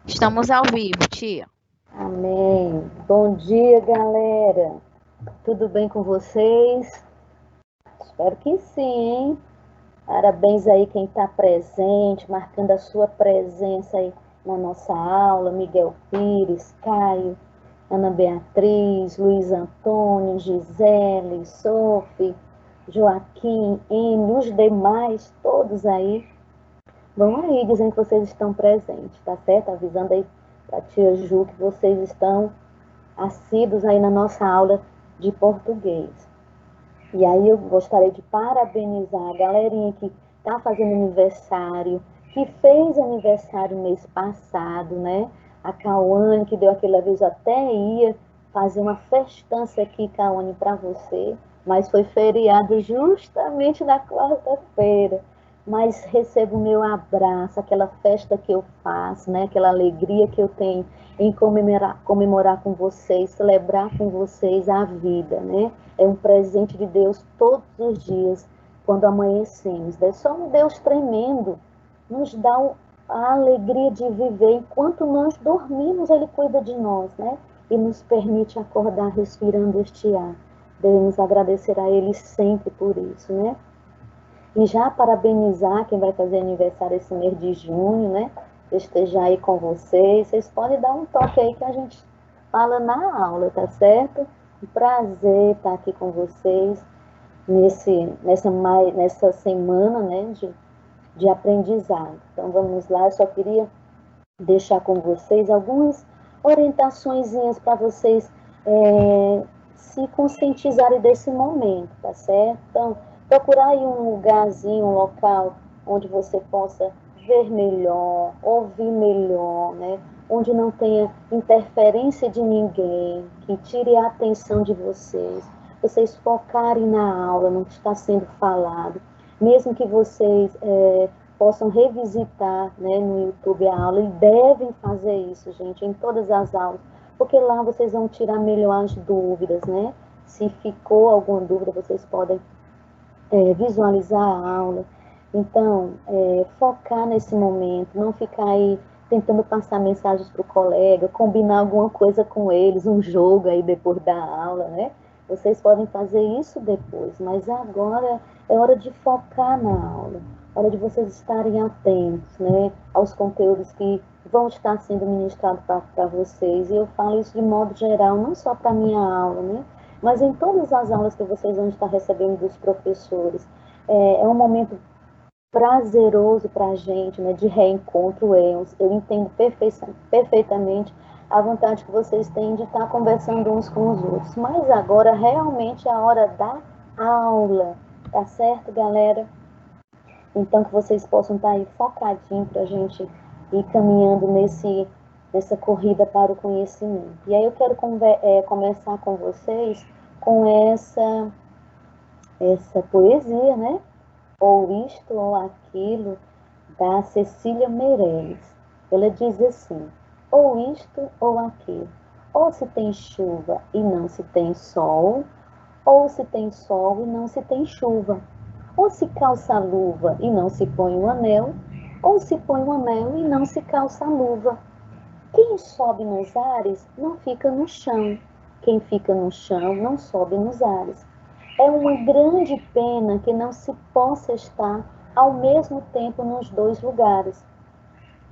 Estamos ao vivo, tia. Amém. Bom dia, galera. Tudo bem com vocês? Espero que sim, hein? Parabéns aí quem está presente, marcando a sua presença aí na nossa aula. Miguel Pires, Caio, Ana Beatriz, Luiz Antônio, Gisele, Sophie, Joaquim, Enio, os demais, todos aí. Vão aí dizendo que vocês estão presentes, tá certo? Avisando aí para a tia Ju que vocês estão assíduos aí na nossa aula de português. E aí eu gostaria de parabenizar a galerinha que está fazendo aniversário, que fez aniversário mês passado, né? A Cauane, que deu aquele aviso, até ia fazer uma festança aqui, Cauane, para você, mas foi feriado justamente na quarta-feira. Mas recebo o meu abraço, aquela festa que eu faço, né? Aquela alegria que eu tenho em comemorar com vocês, celebrar com vocês a vida, né? É um presente de Deus todos os dias, quando amanhecemos. É só um Deus tremendo, nos dá a alegria de viver. Enquanto nós dormimos, Ele cuida de nós, né? E nos permite acordar respirando este ar. Devemos agradecer a Ele sempre por isso, né? E já parabenizar quem vai fazer aniversário esse mês de junho, né? Esteja aí com vocês. Vocês podem dar um toque aí que a gente fala na aula, tá certo? Um prazer estar aqui com vocês nessa semana, né, de aprendizado. Então vamos lá, eu só queria deixar com vocês algumas orientaçõezinhas para vocês se conscientizarem desse momento, tá certo? Então, procurar aí um lugarzinho, um local onde você possa ver melhor, ouvir melhor, né? Onde não tenha interferência de ninguém, que tire a atenção de vocês focarem na aula, no que está sendo falado, mesmo que vocês possam revisitar, né, no YouTube a aula, e devem fazer isso, gente, em todas as aulas, porque lá vocês vão tirar melhor as dúvidas, né? Se ficou alguma dúvida, vocês podem visualizar a aula. Então, focar nesse momento, não ficar aí tentando passar mensagens para o colega, combinar alguma coisa com eles, um jogo aí depois da aula, né? Vocês podem fazer isso depois, mas agora é hora de focar na aula, hora de vocês estarem atentos, né, aos conteúdos que vão estar sendo ministrados para vocês. E eu falo isso de modo geral, não só para a minha aula, né? Mas em todas as aulas que vocês vão estar recebendo dos professores. É um momento prazeroso para a gente, né, de reencontro. Eu entendo perfeitamente a vontade que vocês têm de estar conversando uns com os outros. Mas agora realmente é a hora da aula, tá certo, galera? Então que vocês possam estar aí focadinho para a gente ir caminhando nessa corrida para o conhecimento. E aí eu quero começar com vocês com essa poesia, né? Ou isto ou aquilo, da Cecília Meirelles. Ela diz assim: ou isto ou aquilo, ou se tem chuva e não se tem sol, ou se tem sol e não se tem chuva, ou se calça a luva e não se põe o anel, ou se põe o anel e não se calça a luva. Quem sobe nos ares não fica no chão, quem fica no chão não sobe nos ares. É uma grande pena que não se possa estar ao mesmo tempo nos dois lugares.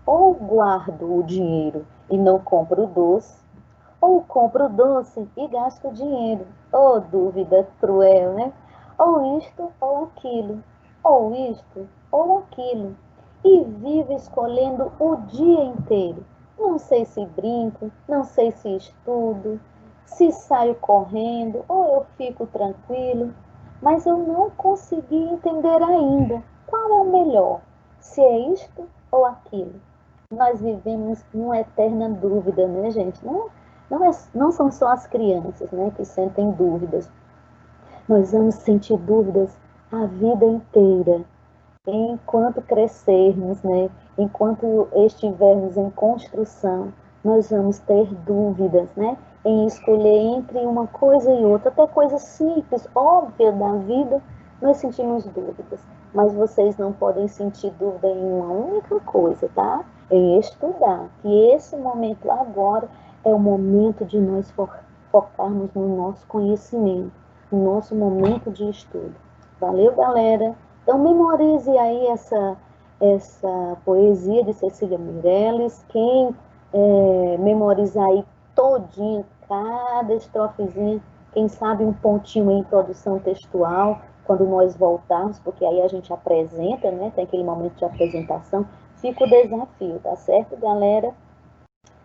Ou guardo o dinheiro e não compro o doce, ou compro o doce e gasto o dinheiro. Oh, dúvida cruel, né? Ou isto ou aquilo, ou isto ou aquilo. E vivo escolhendo o dia inteiro. Não sei se brinco, não sei se estudo, se saio correndo ou eu fico tranquilo. Mas eu não consegui entender ainda qual é o melhor, se é isto ou aquilo. Nós vivemos numa eterna dúvida, né, gente? Não são só as crianças, né, que sentem dúvidas. Nós vamos sentir dúvidas a vida inteira, enquanto crescermos, né? Enquanto estivermos em construção, nós vamos ter dúvidas, né? em escolher entre uma coisa e outra, até coisas simples, óbvias da vida, nós sentimos dúvidas. Mas vocês não podem sentir dúvida em uma única coisa, tá? Em estudar, que esse momento agora é o momento de nós focarmos no nosso conhecimento, no nosso momento de estudo. Valeu, galera? Então, memorize aí essa poesia de Cecília Meirelles. Quem memorizar aí todinho, cada estrofezinha, quem sabe um pontinho em produção textual, quando nós voltarmos, porque aí a gente apresenta, né? Tem aquele momento de apresentação, fica o desafio, tá certo, galera?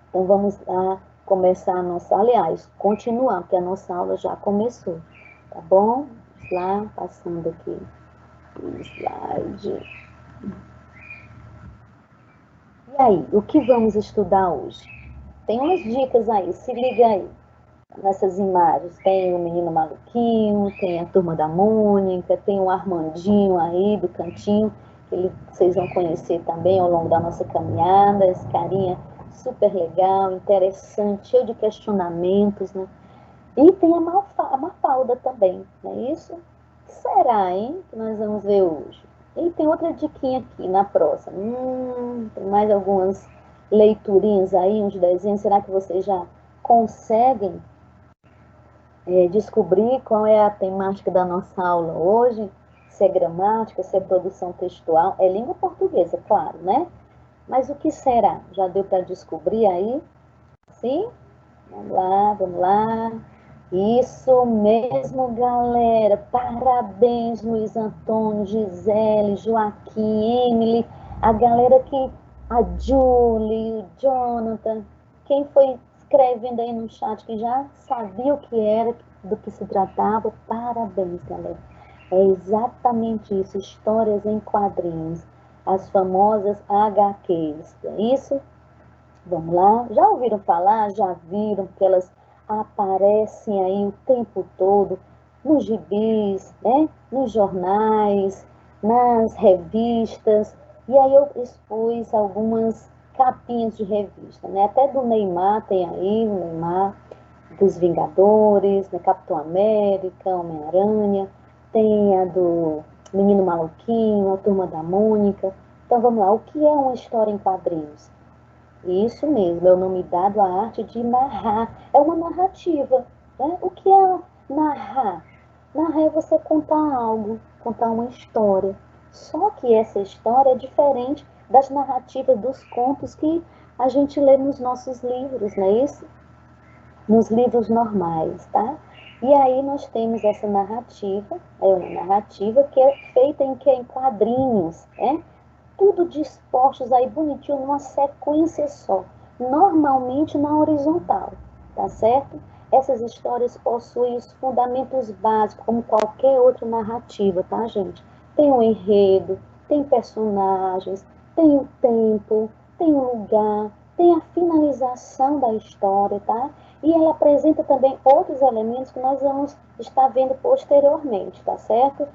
Então vamos lá começar a nossa, aliás, continuar, porque a nossa aula já começou, tá bom? Vamos lá, passando aqui o slide. E aí, o que vamos estudar hoje? Tem umas dicas aí, se liga aí. Nessas imagens tem o Menino Maluquinho, tem a Turma da Mônica, tem o Armandinho aí do cantinho, que vocês vão conhecer também ao longo da nossa caminhada. Esse carinha super legal, interessante, cheio de questionamentos, né? E tem a Mafalda também, não é isso? O que será, hein, que nós vamos ver hoje? E tem outra diquinha aqui na próxima. Tem mais algumas leiturinhas aí, uns desenhos. Será que vocês já conseguem descobrir qual é a temática da nossa aula hoje? Se é gramática, se é produção textual, é língua portuguesa, claro, né? Mas o que será? Já deu para descobrir aí? Sim? Vamos lá, vamos lá. Isso mesmo, galera. Parabéns, Luiz Antônio, Gisele, Joaquim, Emily, a galera que, a Julie, o Jonathan, quem foi escrevendo aí no chat que já sabia o que era, do que se tratava, parabéns, galera. É exatamente isso, histórias em quadrinhos, as famosas HQs, é isso? Vamos lá? Já ouviram falar? Já viram que elas aparecem aí o tempo todo nos gibis, né? Nos jornais, nas revistas. E aí eu expus algumas capinhas de revista, né? Até do Neymar tem aí, o Neymar dos Vingadores, né? Capitão América, Homem-Aranha, tem a do Menino Maluquinho, a Turma da Mônica. Então vamos lá, o que é uma história em quadrinhos? Isso mesmo, é o nome dado à arte de narrar. É uma narrativa, né? O que é narrar? Narrar é você contar algo, contar uma história. Só que essa história é diferente das narrativas dos contos que a gente lê nos nossos livros, não é isso? Nos livros normais, tá? E aí nós temos essa narrativa, é uma narrativa que é feita em quadrinhos, né? Tudo dispostos aí bonitinho numa sequência só, normalmente na horizontal, tá certo? Essas histórias possuem os fundamentos básicos, como qualquer outra narrativa, tá, gente? Tem um enredo, tem personagens, tem o tempo, tem o lugar, tem a finalização da história, tá? E ela apresenta também outros elementos que nós vamos estar vendo posteriormente, tá certo?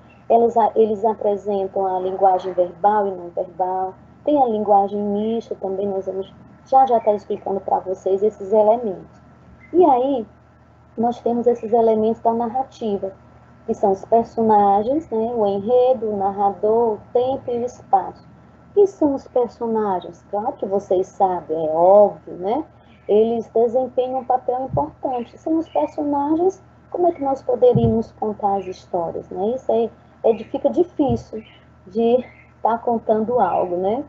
Eles apresentam a linguagem verbal e não verbal, tem a linguagem mista também, nós vamos já estar explicando para vocês esses elementos. E aí, nós temos esses elementos da narrativa, que são os personagens, né, o enredo, o narrador, o tempo e o espaço. O que são os personagens? Claro que vocês sabem, é óbvio, né? Eles desempenham um papel importante. Sem os personagens, como é que nós poderíamos contar as histórias, né? Isso aí fica difícil de estar contando algo, né?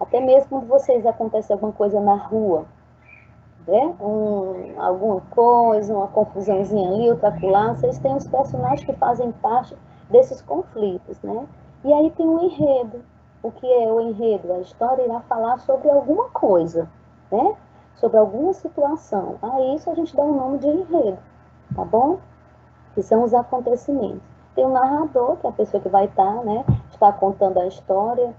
Até mesmo quando vocês acontece alguma coisa na rua, né? Alguma coisa, uma confusãozinha ali, outra acolá, vocês têm os personagens que fazem parte desses conflitos, né? E aí tem o enredo. O que é o enredo? A história irá falar sobre alguma coisa, né? Sobre alguma situação. A isso a gente dá o nome de enredo, tá bom? Que são os acontecimentos. Tem o narrador, que é a pessoa que vai estar, né? Está contando a história,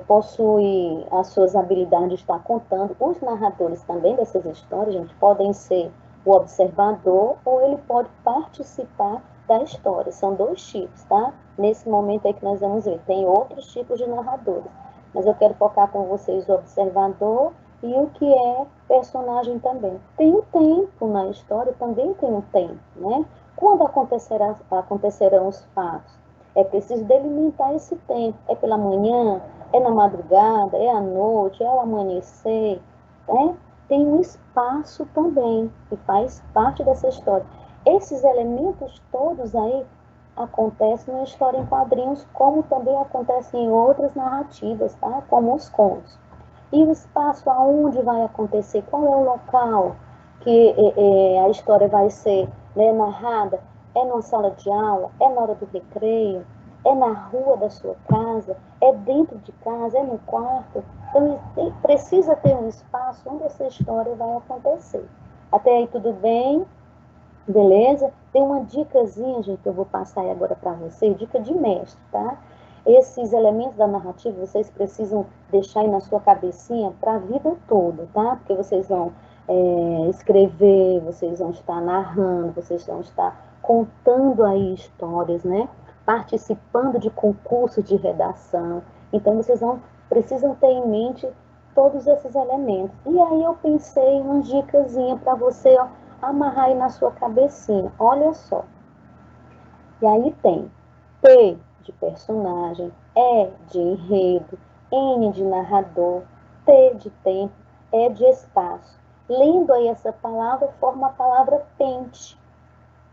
possui as suas habilidades de estar contando. Os narradores também dessas histórias, gente, podem ser o observador ou ele pode participar da história. São dois tipos, tá? Nesse momento aí que nós vamos ver, tem outros tipos de narradores. Mas eu quero focar com vocês o observador e o que é personagem também. Tem um tempo na história, também tem um tempo, né? Quando acontecerão os fatos? É preciso delimitar esse tempo. É pela manhã, é na madrugada, é à noite, é ao amanhecer, né? Tem um espaço também, que faz parte dessa história. Esses elementos todos aí acontecem na história em quadrinhos, como também acontecem em outras narrativas, tá? Como os contos. E o espaço aonde vai acontecer, qual é o local que a história vai ser, né, narrada? É numa sala de aula? É na hora do recreio? É na rua da sua casa? É dentro de casa? É no quarto? Então, precisa ter um espaço onde essa história vai acontecer. Até aí tudo bem? Beleza? Tem uma dicasinha, gente, que eu vou passar aí agora para vocês, dica de mestre, tá? Esses elementos da narrativa vocês precisam deixar aí na sua cabecinha para a vida toda, tá? Porque vocês vão escrever, vocês vão estar narrando, vocês vão estar contando aí histórias, né? Participando de concursos de redação. Então, vocês precisam ter em mente todos esses elementos. E aí eu pensei em uma dicasinha para você, ó, amarrar aí na sua cabecinha. Olha só. E aí tem P de personagem, E de enredo, N de narrador, T de tempo, E de espaço. Lendo aí essa palavra, forma a palavra pente.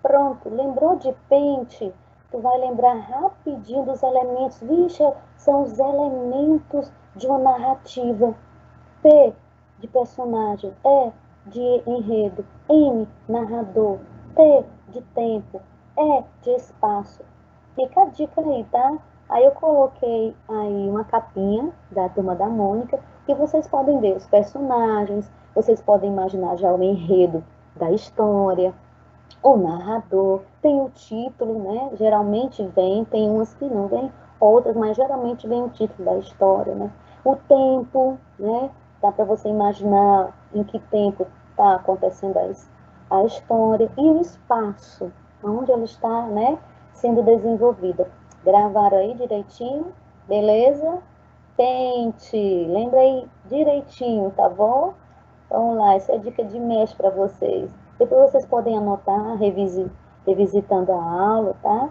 Pronto, lembrou de pente? Tu vai lembrar rapidinho dos elementos. Vixe, são os elementos de uma narrativa. P de personagem, E de enredo, N narrador, T de tempo, E de espaço. Fica a dica aí, tá? Aí eu coloquei aí uma capinha da Turma da Mônica e vocês podem ver os personagens, vocês podem imaginar já o enredo da história, o narrador, tem o título, né? Geralmente vem, tem umas que não vem, outras, mas geralmente vem o título da história, né? O tempo, né? Dá para você imaginar em que tempo está acontecendo a história e o espaço, onde ela está, né? Sendo desenvolvida. Gravaram aí direitinho, beleza? Pente, lembra aí direitinho, tá bom? Vamos lá, essa é a dica de mestre para vocês. Depois vocês podem anotar, revisitando a aula, tá?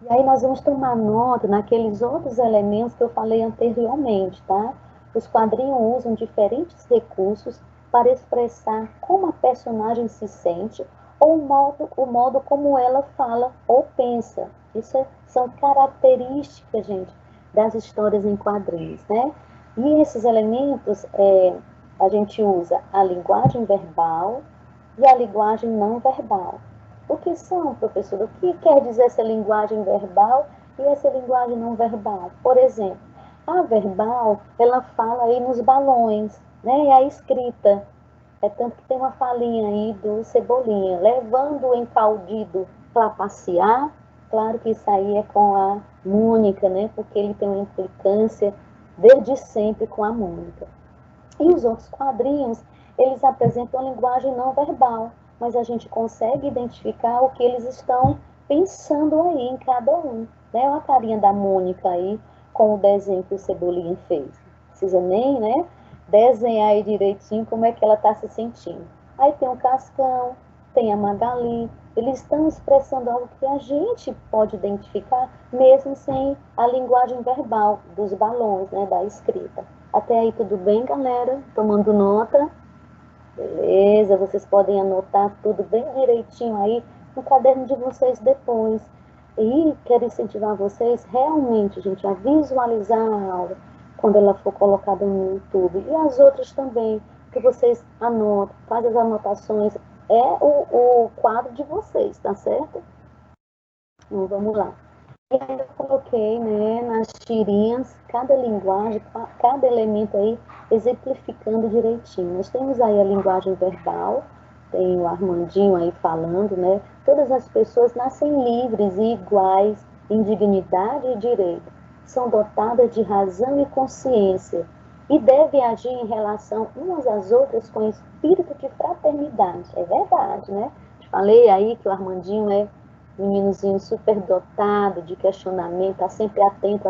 E aí nós vamos tomar nota naqueles outros elementos que eu falei anteriormente, tá? Os quadrinhos usam diferentes recursos para expressar como a personagem se sente ou o modo como ela fala ou pensa. São características, gente, das histórias em quadrinhos, né? E esses elementos, a gente usa a linguagem verbal e a linguagem não verbal. O que são, professor? O que quer dizer essa linguagem verbal e essa linguagem não verbal? Por exemplo, a verbal, ela fala aí nos balões, né? E a escrita. É tanto que tem uma falinha aí do Cebolinha, levando o encaldido para passear. Claro que isso aí é com a Mônica, né? Porque ele tem uma implicância desde sempre com a Mônica. E os outros quadrinhos, eles apresentam a linguagem não verbal, mas a gente consegue identificar o que eles estão pensando aí em cada um. Né? Olha a carinha da Mônica aí com o desenho que o Cebolinha fez. Não precisa nem, né, desenhar aí direitinho como é que ela está se sentindo. Aí tem o Cascão, tem a Magali, eles estão expressando algo que a gente pode identificar, mesmo sem a linguagem verbal dos balões, né, da escrita. Até aí tudo bem, galera? Tomando nota? Beleza, vocês podem anotar tudo bem direitinho aí no caderno de vocês depois. E quero incentivar vocês realmente, gente, a visualizar a aula quando ela for colocada no YouTube. E as outras também, que vocês anotem, fazem as anotações. É o quadro de vocês, tá certo? Então, vamos lá. E aí eu coloquei, né, nas tirinhas, cada linguagem, cada elemento aí, exemplificando direitinho. Nós temos aí a linguagem verbal, tem o Armandinho aí falando, né? Todas as pessoas nascem livres e iguais em dignidade e direito. São dotadas de razão e consciência e devem agir em relação umas às outras com espírito de fraternidade. É verdade, né? Falei aí que o Armandinho é meninozinho super dotado de questionamento, está sempre atento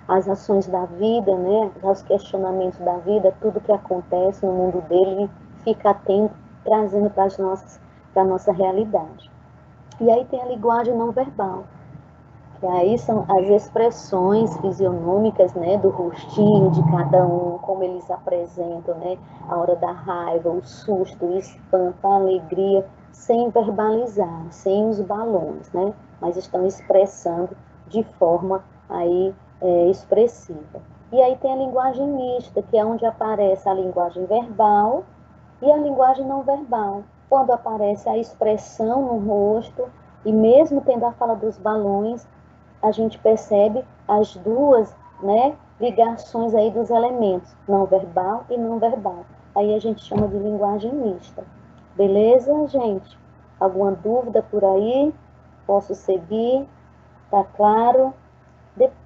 as ações da vida, né, os questionamentos da vida, tudo que acontece no mundo dele, fica atento, trazendo para a nossa realidade. E aí tem a linguagem não verbal, que aí são as expressões fisionômicas, né, do rostinho de cada um, como eles apresentam, né, a hora da raiva, o susto, o espanto, a alegria, sem verbalizar, sem os balões, né, mas estão expressando de forma aí expressiva. E aí tem a linguagem mista, que é onde aparece a linguagem verbal e a linguagem não verbal, quando aparece a expressão no rosto, e mesmo tendo a fala dos balões, a gente percebe as duas, né, ligações aí dos elementos, não verbal e não verbal. Aí a gente chama de linguagem mista. Beleza, gente? Alguma dúvida por aí? Posso seguir? Tá claro?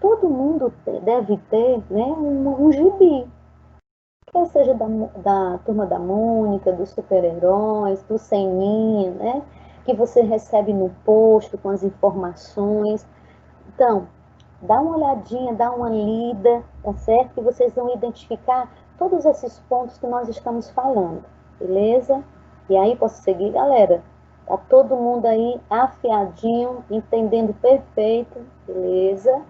Todo mundo deve ter, né, um gibi, quer seja da Turma da Mônica, dos super-heróis, do Seninha, né, que você recebe no posto com as informações. Então, dá uma olhadinha, dá uma lida, tá certo? Que vocês vão identificar todos esses pontos que nós estamos falando, beleza? E aí, posso seguir, galera? Tá todo mundo aí afiadinho, entendendo perfeito, beleza?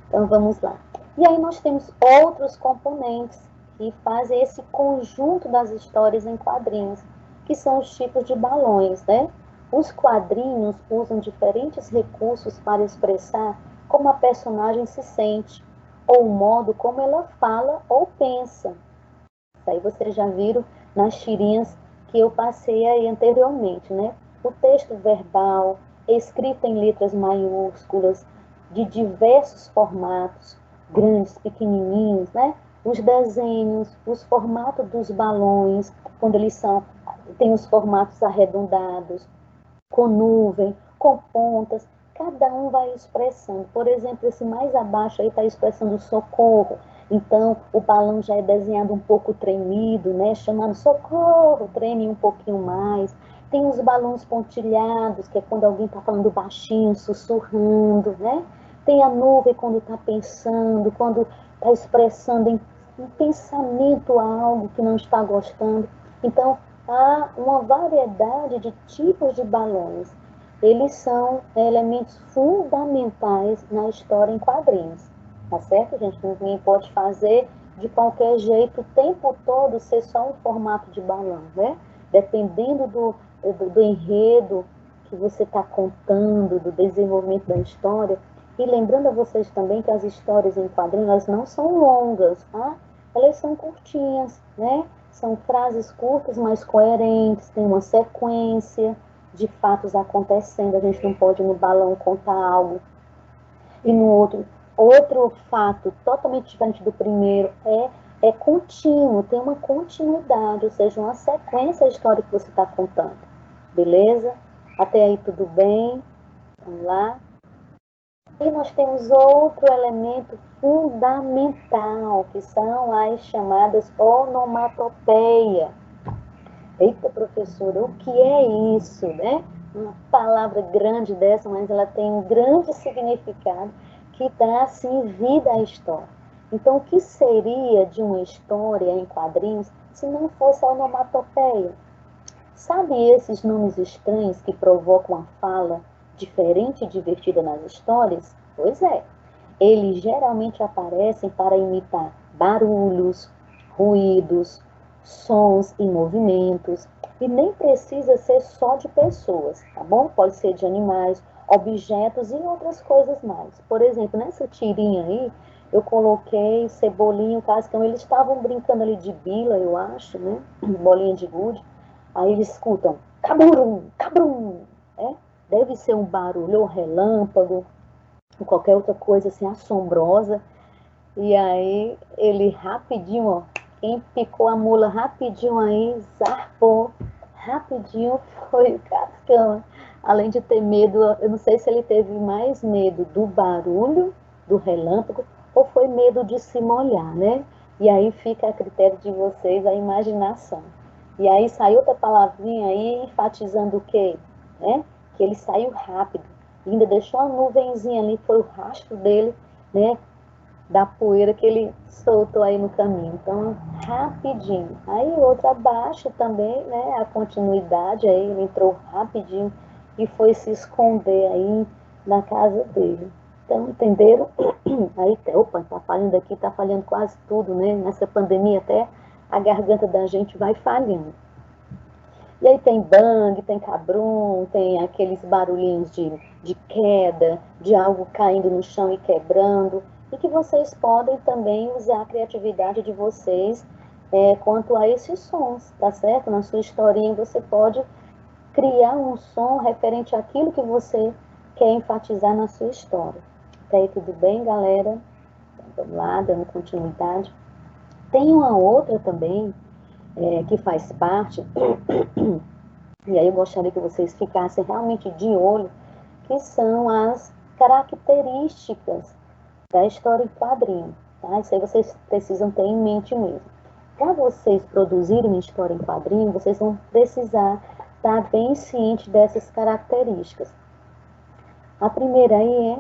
Então, vamos lá. E aí, nós temos outros componentes que fazem esse conjunto das histórias em quadrinhos, que são os tipos de balões, né? Os quadrinhos usam diferentes recursos para expressar como a personagem se sente, ou o modo como ela fala ou pensa. Isso aí vocês já viram nas tirinhas que eu passei aí anteriormente, né? O texto verbal, escrito em letras maiúsculas, de diversos formatos, grandes, pequenininhos, né? Os desenhos, os formatos dos balões, quando eles tem os formatos arredondados, com nuvem, com pontas, cada um vai expressando. Por exemplo, esse mais abaixo aí está expressando socorro, então o balão já é desenhado um pouco tremido, né, chamando socorro, treme um pouquinho mais. Tem os balões pontilhados, que é quando alguém está falando baixinho, sussurrando, né? Tem a nuvem quando está pensando, quando está expressando em pensamento algo que não está gostando. Então, há uma variedade de tipos de balões. Eles são elementos fundamentais na história em quadrinhos. Tá certo, gente? Ninguém pode fazer de qualquer jeito o tempo todo ser só um formato de balão, né? Dependendo do enredo que você está contando, do desenvolvimento da história. E lembrando a vocês também que as histórias em quadrinhos elas não são longas, tá? Elas são curtinhas, né? São frases curtas, mas coerentes, tem uma sequência de fatos acontecendo. A gente não pode no balão contar algo e no outro fato totalmente diferente do primeiro é contínuo, tem uma continuidade, ou seja, uma sequência a história que você está contando. Beleza? Até aí tudo bem? Vamos lá. E nós temos outro elemento fundamental, que são as chamadas onomatopeia. Eita, professora, o que é isso, né? Uma palavra grande dessa, mas ela tem um grande significado que dá, assim, vida à história. Então, o que seria de uma história em quadrinhos se não fosse a onomatopeia? Sabe esses nomes estranhos que provocam a fala diferente e divertida nas histórias? Pois é, eles geralmente aparecem para imitar barulhos, ruídos, sons e movimentos, e nem precisa ser só de pessoas, tá bom? Pode ser de animais, objetos e outras coisas mais. Por exemplo, nessa tirinha aí, eu coloquei Cebolinha e o Cascão, eles estavam brincando ali de bila, eu acho, né? Bolinha de gude. Aí eles escutam cabrum, cabrum, né? Deve ser um barulho ou relâmpago, ou qualquer outra coisa assim assombrosa. E aí ele rapidinho, ó, quem picou a mula rapidinho aí, zarpou, rapidinho foi o Cascão. Além de ter medo, eu não sei se ele teve mais medo do barulho, do relâmpago, ou foi medo de se molhar, né? E aí fica a critério de vocês a imaginação. E aí saiu outra palavrinha aí, enfatizando o quê? Né? Que ele saiu rápido. E ainda deixou a nuvenzinha ali, foi o rastro dele, né? da poeira que ele soltou aí no caminho. Então, rapidinho. Aí outro abaixo também, né? A continuidade aí, ele entrou rapidinho e foi se esconder aí na casa dele. Então, entenderam? Aí, opa, tá falhando aqui, tá falhando quase tudo, né? Nessa pandemia até a garganta da gente vai falhando. E aí tem bang, tem cabrum, tem aqueles barulhinhos de queda, de algo caindo no chão e quebrando. E que vocês podem também usar a criatividade de vocês quanto a esses sons, tá certo? Na sua historinha você pode criar um som referente àquilo que você quer enfatizar na sua história. Tá aí tudo bem, galera? Então, vamos lá, dando continuidade. Tem uma outra também que faz parte, e aí eu gostaria que vocês ficassem realmente de olho, que são as características da história em quadrinho. Tá? Isso aí vocês precisam ter em mente mesmo. Para vocês produzirem uma história em quadrinho, vocês vão precisar estar bem ciente dessas características. A primeira aí é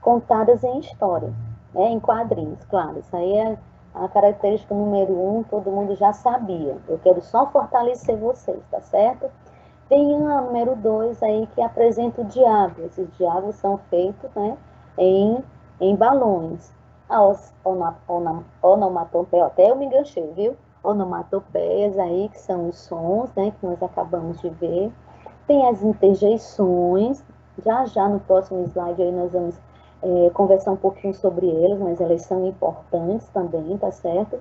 contadas em história, né? Em quadrinhos, claro. Isso aí é a característica número 1, todo mundo já sabia. Eu quero só fortalecer vocês, tá certo? Tem a número 2 aí que apresenta o diabo. Esses diabos são feitos, né, em balões. A onomatopeia, até eu me enganchei, viu? Onomatopeias aí, que são os sons, né, que nós acabamos de ver. Tem as interjeições. Já no próximo slide aí nós vamos conversar um pouquinho sobre elas, mas elas são importantes também, tá certo?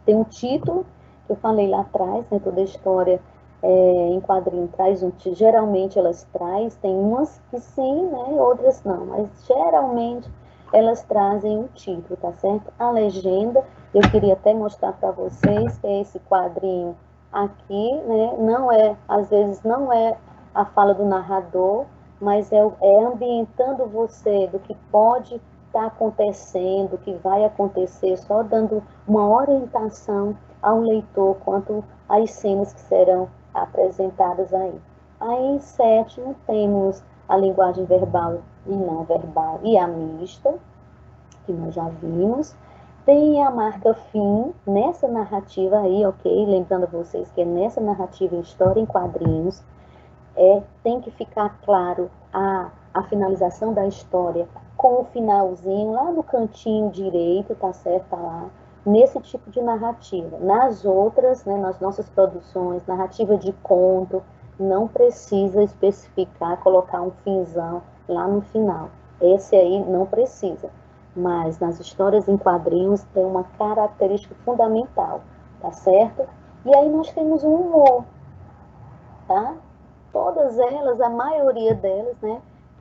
Tem um título, que eu falei lá atrás, né, toda a história em quadrinho traz um título, geralmente elas tem umas que sim, né, outras não, mas geralmente elas trazem um título, tá certo? A legenda, eu queria até mostrar para vocês que é esse quadrinho aqui, né, não é, às vezes não é a fala do narrador, mas é ambientando você do que pode está acontecendo, que vai acontecer, só dando uma orientação ao leitor quanto às cenas que serão apresentadas aí. Aí, em sétimo, temos a linguagem verbal e não verbal e a mista, que nós já vimos. Tem a marca fim nessa narrativa aí, ok? Lembrando a vocês que é nessa narrativa em história em quadrinhos, tem que ficar claro a finalização da história com o finalzinho lá no cantinho direito, tá certo? Tá lá, nesse tipo de narrativa. Nas outras, né, nas nossas produções, narrativa de conto, não precisa especificar, colocar um finzão lá no final. Esse aí não precisa. Mas nas histórias em quadrinhos tem uma característica fundamental, tá certo? E aí nós temos um humor, tá? Todas elas, a maioria delas, né,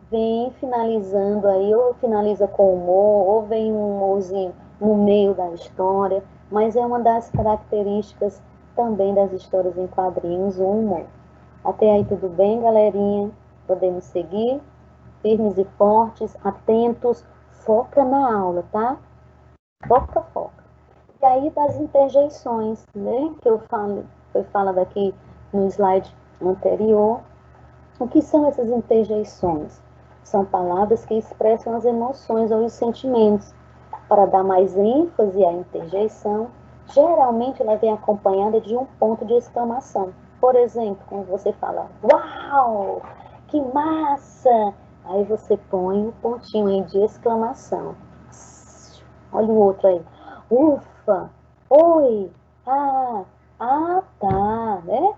vem finalizando aí, ou finaliza com humor, ou vem um humorzinho no meio da história, mas é uma das características também das histórias em quadrinhos, o humor. Até aí tudo bem, galerinha? Podemos seguir? Firmes e fortes, atentos, foca na aula, tá? Foca, foca. E aí das interjeições, né, que foi falado aqui no slide anterior. O que são essas interjeições? São palavras que expressam as emoções ou os sentimentos. Para dar mais ênfase à interjeição, geralmente ela vem acompanhada de um ponto de exclamação. Por exemplo, quando você fala, uau, que massa! Aí você põe um pontinho aí de exclamação. Olha o outro aí. Ufa, oi, tá, né?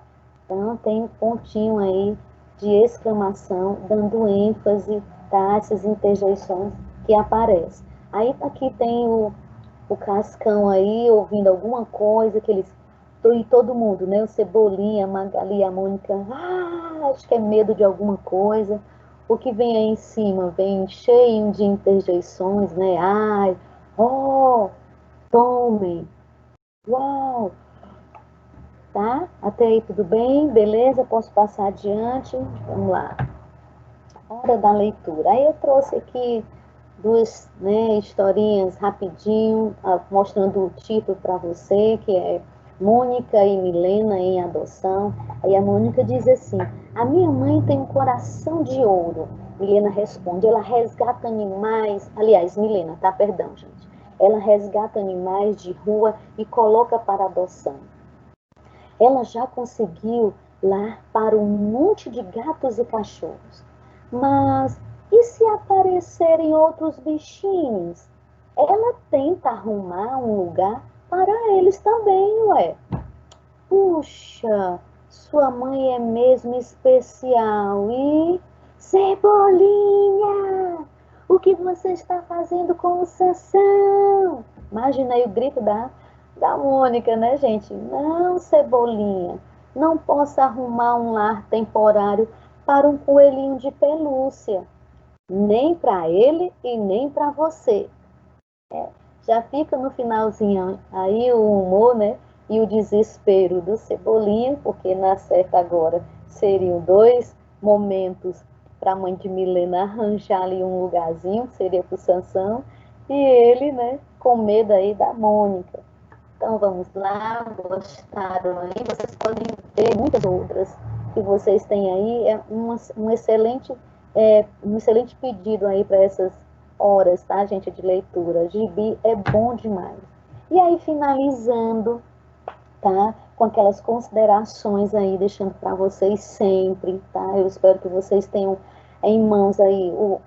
Então tem um pontinho aí de exclamação, dando ênfase, tá? Essas interjeições que aparecem. Aí aqui tem o Cascão aí, ouvindo alguma coisa, que eles. E todo mundo, né? O Cebolinha, a Magali, a Mônica, acho que é medo de alguma coisa. O que vem aí em cima vem cheio de interjeições, né? Ai, oh, tomem, uau, tá? Até aí tudo bem? Beleza? Posso passar adiante? Vamos lá. Hora da leitura. Aí eu trouxe aqui duas, né, historinhas rapidinho, mostrando o título para você, que é Mônica e Milena em adoção. Aí a Mônica diz assim: a minha mãe tem um coração de ouro. Milena responde: ela resgata animais. Aliás, Milena, tá? Perdão, gente. ela resgata animais de rua e coloca para adoção. Ela já conseguiu lar para um monte de gatos e cachorros. Mas e se aparecerem outros bichinhos? Ela tenta arrumar um lugar para eles também, ué. Puxa, sua mãe é mesmo especial. E Cebolinha, o que você está fazendo com o Sansão? Imagina aí o grito da Mônica, né, gente? Não, Cebolinha, não posso arrumar um lar temporário para um coelhinho de pelúcia, nem para ele e nem para você. Já fica no finalzinho aí o humor, né? E o desespero do Cebolinha, porque na certa agora seriam dois momentos para a mãe de Milena arranjar ali um lugarzinho, que seria para o Sansão, e ele, né, com medo aí da Mônica. Então vamos lá, gostaram aí? Vocês podem ver muitas outras que vocês têm aí. É um excelente pedido aí para essas horas, tá, gente, de leitura. Gibi é bom demais. E aí, finalizando, tá, com aquelas considerações aí, deixando para vocês sempre, tá? Eu espero que vocês tenham em mãos aí o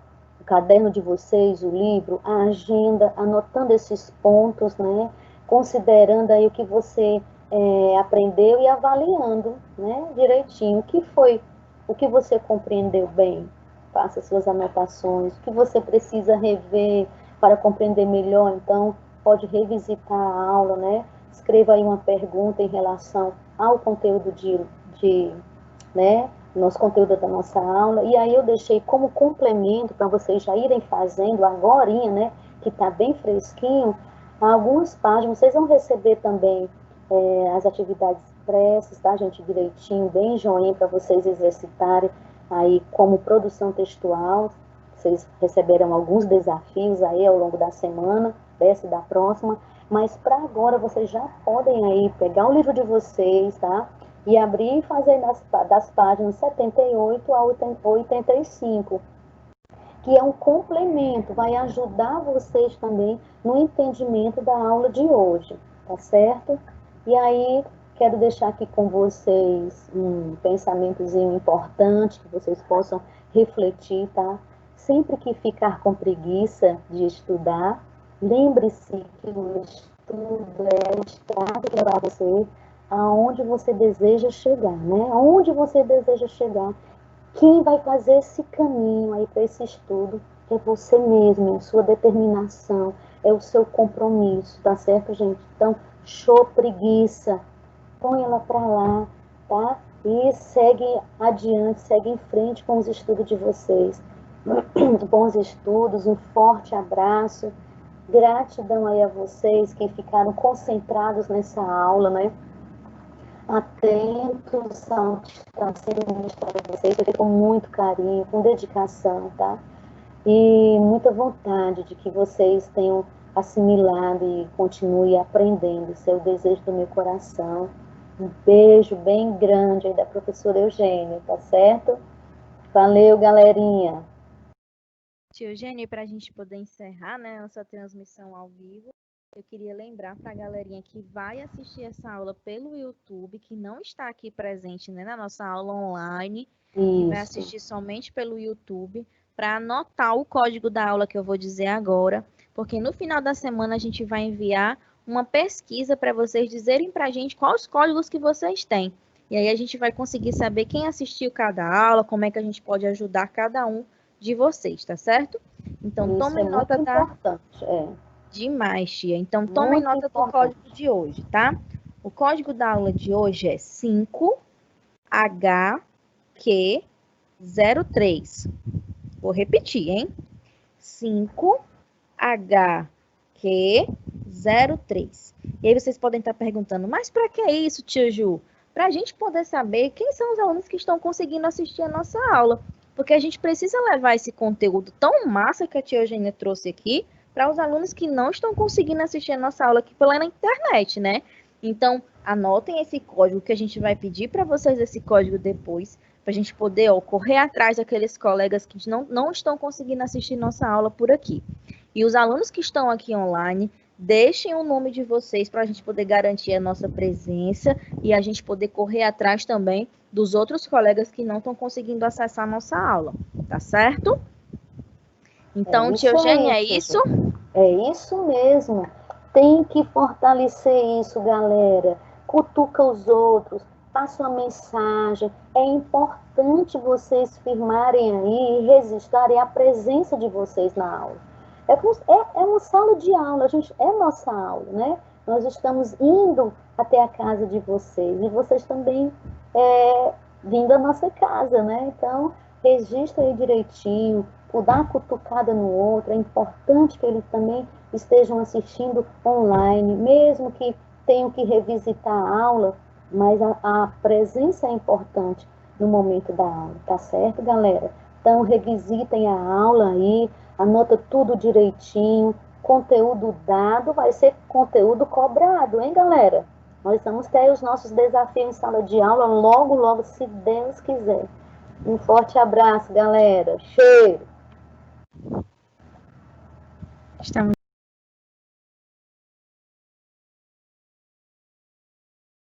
caderno de vocês, o livro, a agenda, anotando esses pontos, né? Considerando aí o que você aprendeu e avaliando, né, direitinho o que foi, o que você compreendeu bem. Faça suas anotações, o que você precisa rever para compreender melhor, então pode revisitar a aula, né? Escreva aí uma pergunta em relação ao conteúdo né, nosso conteúdo da nossa aula, e aí eu deixei como complemento para vocês já irem fazendo agorinha, né, que está bem fresquinho, algumas páginas, vocês vão receber também as atividades expressas, tá, gente, direitinho, bem joinha para vocês exercitarem aí como produção textual. Vocês receberão alguns desafios aí ao longo da semana, dessa e da próxima, mas para agora vocês já podem aí pegar o livro de vocês, tá? E abrir e fazer das páginas 78 a 85, que é um complemento, vai ajudar vocês também no entendimento da aula de hoje, tá certo? E aí, quero deixar aqui com vocês um pensamentozinho importante, que vocês possam refletir, tá? Sempre que ficar com preguiça de estudar, lembre-se que o estudo é a estrada que levar você aonde você deseja chegar, né? Aonde você deseja chegar. Quem vai fazer esse caminho aí para esse estudo é você mesmo, é a sua determinação, é o seu compromisso, tá certo, gente? Então, show preguiça, põe ela para lá, tá? E segue adiante, segue em frente com os estudos de vocês. Bons estudos, um forte abraço, gratidão aí a vocês que ficaram concentrados nessa aula, né? Atentos ao que está sendo ministrado a vocês, com muito carinho, com dedicação, tá? E muita vontade de que vocês tenham assimilado e continue aprendendo. Esse é o desejo do meu coração. Um beijo bem grande aí da professora Eugênia, tá certo? Valeu, galerinha! Tia Eugênia, para a gente poder encerrar, né, nossa transmissão ao vivo, eu queria lembrar para a galerinha que vai assistir essa aula pelo YouTube, que não está aqui presente, né, na nossa aula online, que vai assistir somente pelo YouTube, para anotar o código da aula que eu vou dizer agora, porque no final da semana a gente vai enviar uma pesquisa para vocês dizerem para a gente quais códigos que vocês têm. E aí a gente vai conseguir saber quem assistiu cada aula, como é que a gente pode ajudar cada um de vocês, tá certo? Então, tomem nota, tá? Importante, Demais, tia. Então, tomem nota do código de hoje, tá? O código da aula de hoje é 5HQ03. Vou repetir, hein? 5HQ03. E aí vocês podem estar perguntando, mas para que isso, tia Ju? Para a gente poder saber quem são os alunos que estão conseguindo assistir a nossa aula. Porque a gente precisa levar esse conteúdo tão massa que a tia Eugênia trouxe aqui para os alunos que não estão conseguindo assistir a nossa aula aqui pela internet, né? Então, anotem esse código que a gente vai pedir para vocês esse código depois, para a gente poder correr atrás daqueles colegas que não estão conseguindo assistir nossa aula por aqui. E os alunos que estão aqui online, deixem o nome de vocês para a gente poder garantir a nossa presença e a gente poder correr atrás também dos outros colegas que não estão conseguindo acessar a nossa aula, tá certo? Então, tia Eugênia, é isso? É isso mesmo. Tem que fortalecer isso, galera. Cutuca os outros, passa uma mensagem. É importante vocês firmarem aí e registrarem a presença de vocês na aula. É uma sala de aula, a gente, é nossa aula, né? Nós estamos indo até a casa de vocês e vocês também vindo à nossa casa, né? Então, registra aí direitinho, por dar cutucada no outro. É importante que eles também estejam assistindo online, mesmo que tenham que revisitar a aula, mas a presença é importante no momento da aula, tá certo, galera? Então, revisitem a aula aí, anota tudo direitinho, conteúdo dado vai ser conteúdo cobrado, hein, galera? Nós vamos ter os nossos desafios em sala de aula logo, logo, se Deus quiser. Um forte abraço, galera. Cheiro! Estamos